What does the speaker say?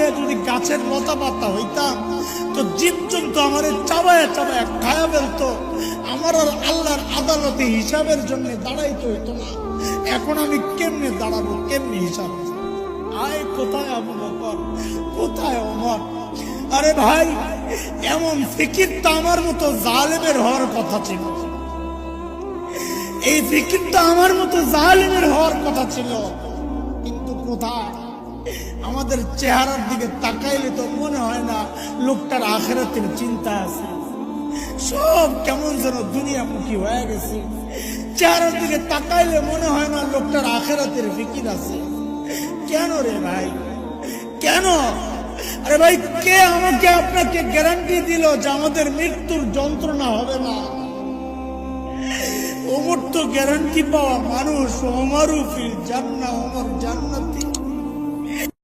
হয়ে যদি গাছের লতা পাতা হইতাম তো জীবজন্তু আমার চাবায় চাবায় খায়া ফেলতো, আমার আর আল্লাহর আদালতে হিসাবের জন্য দাঁড়াইতে হইতো না। এখন আমি কেমনে দাঁড়াবো, কেমনে হিসাব? আয় কোথায় আবু বকর, কোথায় ওমর? আরে ভাই, এমন ফিকিরটা আমার মতো জালেমের হওয়ার কথা ছিল। এই ফিকিরটা আমার মতো জালেমের হওয়ার কথা ছিল, কিন্তু কোথায়? আমাদের চেহারার দিকে তাকাইলে তো মনে হয় না লোকটার আখিরাতের চিন্তা আছে। সব কেমন যেন দুনিয়ামুখী হয়ে গেছে। চেহারার দিকে তাকাইলে মনে হয় না লোকটার আখিরাতের ফিকির আছে। কেন রে ভাই, কেন? আরে ভাই, কে আমাকে আপনাকে গ্যারান্টি দিল যে আমাদের মৃত্যুর যন্ত্রণা হবে না? ওমর তো গ্যারান্টি পাওয়া মানুষ। ওমরও ফিল জান্নাহ, ওমর জান্নাতি।